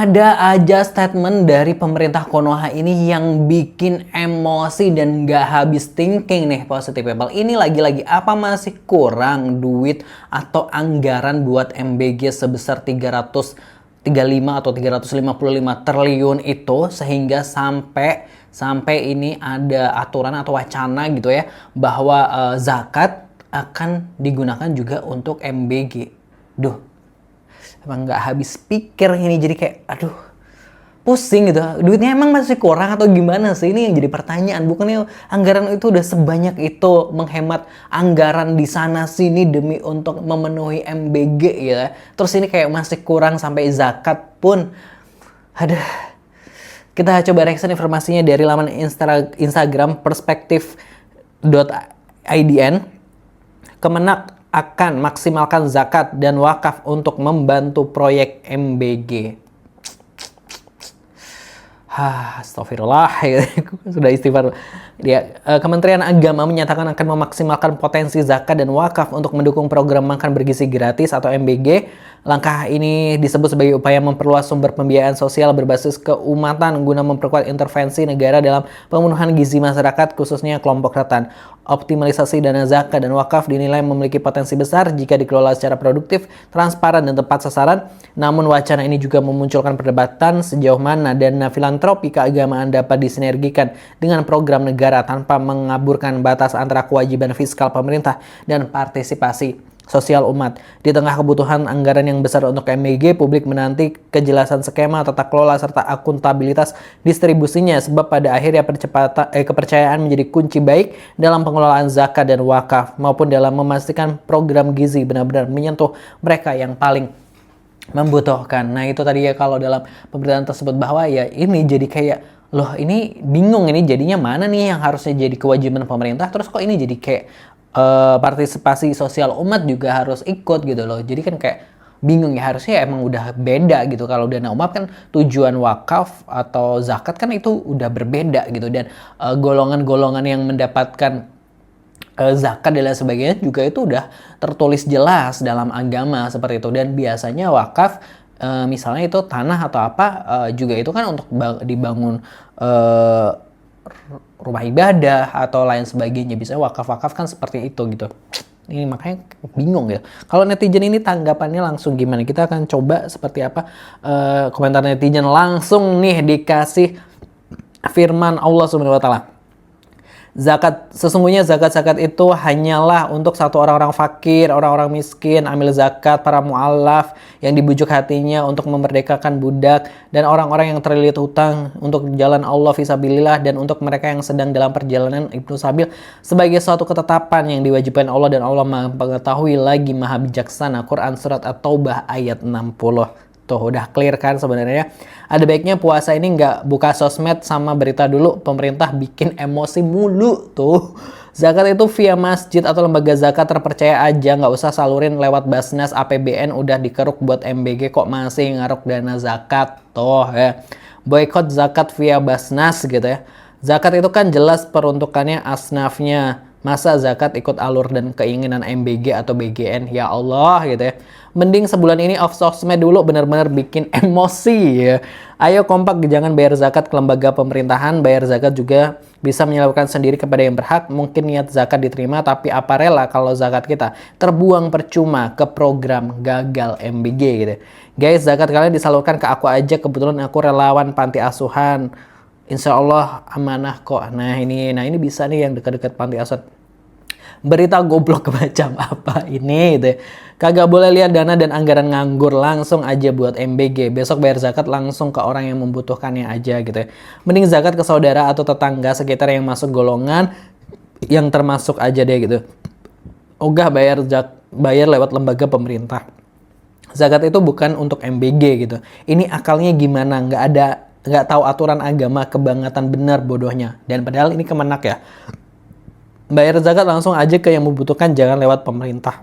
Ada aja statement dari pemerintah Konoha ini yang bikin emosi dan gak habis thinking nih positive people. Ini lagi-lagi apa masih kurang duit atau anggaran buat MBG sebesar 335 atau 355 triliun itu sehingga sampai ini ada aturan atau wacana gitu ya bahwa zakat akan digunakan juga untuk MBG. Duh. Emang nggak habis pikir ini, jadi kayak aduh pusing gitu, duitnya emang masih kurang atau gimana sih, ini yang jadi pertanyaan. Bukannya anggaran itu udah sebanyak itu, menghemat anggaran di sana sini demi untuk memenuhi MBG ya, terus ini kayak masih kurang sampai zakat pun. Aduh, kita coba reaction informasinya dari laman Instagram perspektif.idn. Kemenak akan maksimalkan zakat dan wakaf untuk membantu proyek MBG. Astagfirullah, sudah istighfar. Kementerian Agama menyatakan akan memaksimalkan potensi zakat dan wakaf untuk mendukung program makan bergizi gratis atau MBG. Langkah ini disebut sebagai upaya memperluas sumber pembiayaan sosial berbasis keumatan guna memperkuat intervensi negara dalam pemenuhan gizi masyarakat, khususnya kelompok rentan. Optimalisasi dana zakat dan wakaf dinilai memiliki potensi besar jika dikelola secara produktif, transparan, dan tepat sasaran. Namun wacana ini juga memunculkan perdebatan sejauh mana dana filantropi keagamaan dapat disinergikan dengan program negara tanpa mengaburkan batas antara kewajiban fiskal pemerintah dan partisipasi sosial umat. Di tengah kebutuhan anggaran yang besar untuk MBG, publik menanti kejelasan skema tata kelola serta akuntabilitas distribusinya, sebab pada akhirnya kepercayaan menjadi kunci baik dalam pengelolaan zakat dan wakaf maupun dalam memastikan program gizi benar-benar menyentuh mereka yang paling membutuhkan. Nah itu tadi ya, kalau dalam pemberitaan tersebut bahwa ya ini jadi kayak loh, ini bingung, ini jadinya mana nih yang harusnya jadi kewajiban pemerintah, terus kok ini jadi kayak partisipasi sosial umat juga harus ikut gitu loh. Jadi kan kayak bingung ya, harusnya emang udah beda gitu. Kalau dana umat kan tujuan wakaf atau zakat kan itu udah berbeda gitu, dan golongan-golongan yang mendapatkan zakat dan lain sebagainya juga itu udah tertulis jelas dalam agama seperti itu. Dan biasanya wakaf misalnya itu tanah atau apa juga itu kan untuk dibangun rumah ibadah atau lain sebagainya. Biasanya wakaf-wakaf kan seperti itu gitu. Ini makanya bingung ya. Kalau netizen ini tanggapannya langsung gimana? Kita akan coba seperti apa komentar netizen langsung nih dikasih firman Allah Subhanahu wa taala. Sesungguhnya zakat itu hanyalah untuk satu orang-orang fakir, orang-orang miskin, amil zakat, para mu'allaf yang dibujuk hatinya untuk memerdekakan budak, dan orang-orang yang terlilit hutang untuk jalan Allah fisabilillah, dan untuk mereka yang sedang dalam perjalanan ibnu sabil, sebagai suatu ketetapan yang diwajibkan Allah, dan Allah Maha mengetahui lagi Maha bijaksana. Quran Surat At-Taubah ayat 60. Tuh udah clear kan sebenarnya. Ada baiknya puasa ini nggak buka sosmed sama berita dulu, pemerintah bikin emosi mulu tuh. Zakat itu via masjid atau lembaga zakat terpercaya aja, nggak usah salurin lewat Basnas, APBN udah dikeruk buat MBG kok masih ngaruk dana zakat tuh ya. Boykot zakat via Basnas gitu ya. Zakat itu kan jelas peruntukannya asnafnya. Masa zakat ikut alur dan keinginan MBG atau BGN? Ya Allah gitu ya. Mending sebulan ini off sosmed dulu, benar-benar bikin emosi ya. Ayo kompak, jangan bayar zakat ke lembaga pemerintahan. Bayar zakat juga bisa menyalurkan sendiri kepada yang berhak. Mungkin niat zakat diterima, tapi apa rela kalau zakat kita terbuang percuma ke program gagal MBG gitu. Guys, zakat kalian disalurkan ke aku aja. Kebetulan aku relawan panti asuhan. Insya Allah amanah kok. Nah ini bisa nih yang dekat-dekat panti asuhan. Berita goblok macam apa ini gitu ya. Kagak boleh lihat dana dan anggaran nganggur, langsung aja buat MBG. Besok bayar zakat langsung ke orang yang membutuhkannya aja gitu ya. Mending zakat ke saudara atau tetangga sekitar yang masuk golongan yang termasuk aja deh gitu. Ogah bayar lewat lembaga pemerintah. Zakat itu bukan untuk MBG gitu. Ini akalnya gimana? Nggak tahu aturan agama, kebangetan bener bodohnya. Dan padahal ini Kemenak ya. Bayar zakat langsung aja ke yang membutuhkan, jangan lewat pemerintah.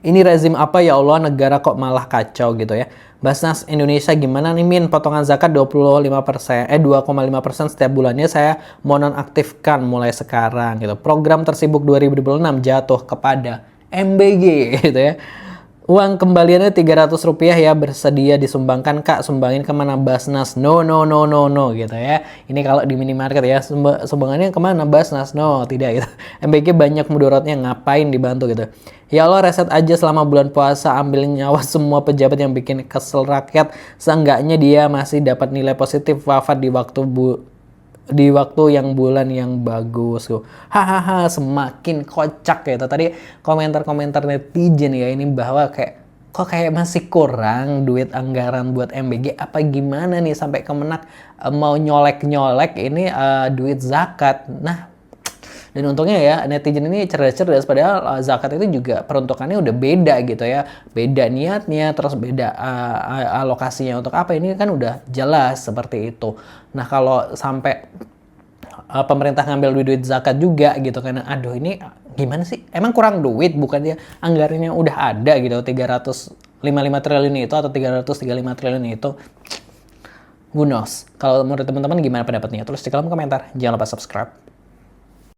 Ini rezim apa ya Allah, negara kok malah kacau gitu ya. Basnas Indonesia gimana nih Min? Potongan zakat 2,5% setiap bulannya saya mau nonaktifkan mulai sekarang gitu. Program tersibuk 2026 jatuh kepada MBG gitu ya. Uang kembaliannya Rp300 ya, bersedia disumbangkan Kak, sumbangin kemana Basnas? No no no no no gitu ya. Ini kalau di minimarket ya, sumbangannya kemana Basnas? No, tidak gitu. MBG banyak mudaratnya, ngapain dibantu gitu. Ya Allah, reset aja selama bulan puasa, ambilin nyawa semua pejabat yang bikin kesel rakyat. Seenggaknya dia masih dapat nilai positif wafat di waktu yang bulan yang bagus tuh. Hahaha, semakin kocak gitu. Tadi komentar-komentar netizen ya ini bahwa kayak kok kayak masih kurang duit anggaran buat MBG apa gimana nih sampai Kemenak mau nyolek-nyolek ini duit zakat. Nah, dan untungnya ya netizen ini cerdas-cerdas, padahal zakat itu juga peruntukannya udah beda gitu ya. Beda niatnya, terus beda alokasinya untuk apa, ini kan udah jelas seperti itu. Nah, kalau sampai pemerintah ngambil duit zakat juga gitu kan, aduh ini gimana sih? Emang kurang duit bukannya anggarannya udah ada gitu 355 triliun itu atau 335 triliun itu. Who knows? Kalau menurut teman-teman gimana pendapatnya? Tulis di kolom komentar. Jangan lupa subscribe.